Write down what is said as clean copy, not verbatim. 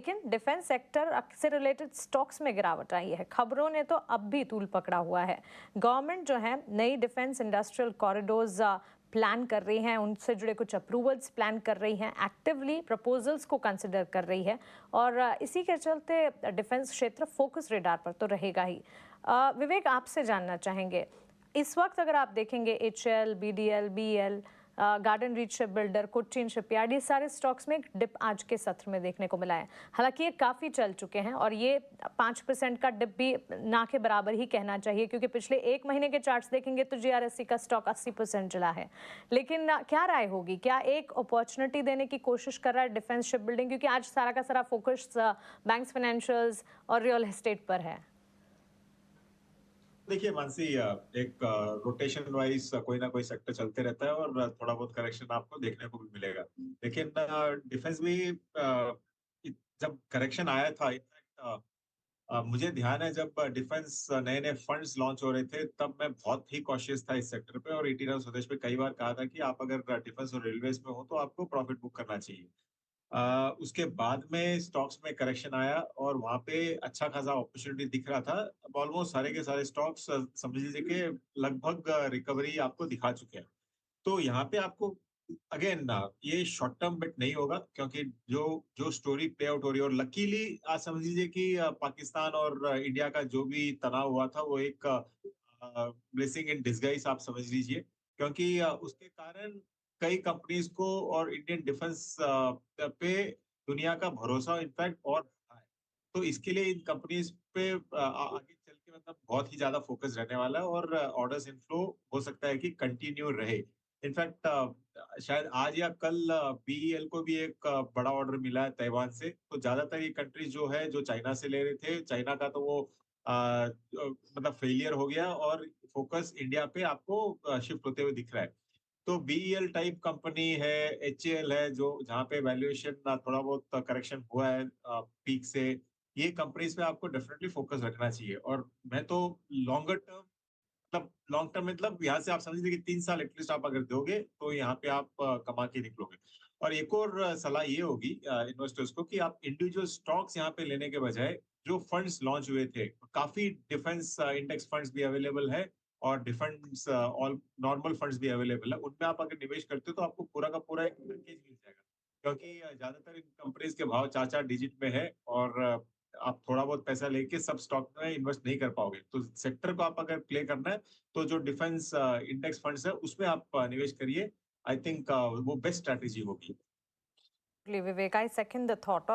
लेकिन defence sector से related stocks में गिरावट आई है। खबरों ने तो अब भी तूल पकड़ा हुआ है। गवर्नमेंट जो है नई डिफेंस इंडस्ट्रियल कॉरिडोर्स प्लान कर रही हैं, उनसे जुड़े कुछ अप्रूवल्स प्लान कर रही हैं, एक्टिवली प्रपोजल्स को कंसिडर कर रही है और इसी के चलते डिफेंस क्षेत्र फोकस रेडार पर तो रहेगा ही। विवेक, आपसे जानना चाहेंगे, इस वक्त अगर आप देखेंगे HAL, BDL, BEL, garden reach ship builder, Cochin shipyard, ये सारे स्टॉक्स में एक डिप आज के सत्र में देखने को मिला है। हालांकि ये काफ़ी चल चुके हैं और ये 5% का डिप भी ना के बराबर ही कहना चाहिए, क्योंकि पिछले एक महीने के चार्ट्स देखेंगे तो GRSE का स्टॉक 80% चला है। लेकिन क्या राय होगी, क्या एक अपॉर्चुनिटी देने की कोशिश कर रहा है डिफेंस शिप बिल्डिंग, क्योंकि आज सारा का सारा फोकस बैंक्स, फाइनेंशियल्स और रियल एस्टेट पर है? देखिए मानसी, एक रोटेशन वाइज कोई ना कोई सेक्टर चलते रहता है और थोड़ा बहुत करेक्शन आपको देखने को भी मिलेगा। लेकिन डिफेंस भी जब करेक्शन आया था, इनफैक्ट मुझे ध्यान है जब डिफेंस नए नए फंड्स लॉन्च हो रहे थे तब मैं बहुत ही कॉशियस था इस सेक्टर पे, और ईटी राव स्वदेश पे कई बार कहा था कि आप अगर डिफेंस और रेलवेज में हो तो आपको प्रॉफिट बुक करना चाहिए। उसके बाद में स्टॉक्स में करेक्शन आया और वहां पे अच्छा खासा अपॉर्चुनिटी दिख रहा था। अब ऑलमोस्ट सारे के सारे स्टॉक्स समझ लीजिए कि लगभग रिकवरी आपको दिखा चुके हैं। तो यहाँ पे आपको अगेन ये शॉर्ट टर्म बेट नहीं होगा, क्योंकि जो जो स्टोरी प्ले आउट हो रही है, और लकीली आज समझ लीजिए कि पाकिस्तान और इंडिया का जो भी तनाव हुआ था वो एक ब्लेसिंग इन डिसगाइज आप समझ लीजिए, क्योंकि उसके कारण कई कंपनीज को और इंडियन डिफेंस पे दुनिया का भरोसा इनफैक्ट और बढ़ा है। तो इसके लिए इन कंपनीज पे आगे चल के मतलब बहुत ही ज्यादा फोकस रहने वाला है, और ऑर्डर्स इनफ्लो हो सकता है कि कंटिन्यू रहे। इनफैक्ट शायद आज या कल बीईएल को भी एक बड़ा ऑर्डर मिला है ताइवान से। तो ज्यादातर ये कंट्रीज जो है जो चाइना से ले रहे थे, चाइना का तो वो मतलब फेलियर हो गया और फोकस इंडिया पे आपको शिफ्ट होते हुए दिख रहा है। तो बीईएल टाइप कंपनी है, एचएएल है, जो जहाँ पे वैल्यूएशन थोड़ा बहुत करेक्शन हुआ है पीक से, ये कंपनीज पे आपको डेफिनेटली फोकस रखना चाहिए। और मैं तो लॉन्गर टर्म, मतलब लॉन्ग टर्म मतलब यहाँ से आप समझ लीजिए कि 3 साल एटलीस्ट आप अगर दोगे तो यहाँ पे आप कमा के निकलोगे। और एक और सलाह ये होगी इन्वेस्टर्स को कि आप इंडिविजुअल स्टॉक्स यहाँ पे लेने के बजाय जो फंड्स लॉन्च हुए थे, काफी डिफेंस इंडेक्स फंड्स भी अवेलेबल है और डिफेंस ऑल नॉर्मल फंड्स भी अवेलेबल है, उनमें आप अगर निवेश करते हो तो आपको पूरा का पूरा एक पैकेज मिल जाएगा। क्योंकि ज्यादातर इन कंपनीज के भाव 4-4 डिजिट में है, और आप थोड़ा बहुत पैसा लेके सब स्टॉक में इन्वेस्ट नहीं कर पाओगे। तो सेक्टर को आप अगर प्ले करना है तो जो डिफेंस इंडेक्स फंड्स है उसमें आप निवेश करिए। आई थिंक वो बेस्ट स्ट्रैटेजी होगी। विवेक, आई सेकंड द थॉट।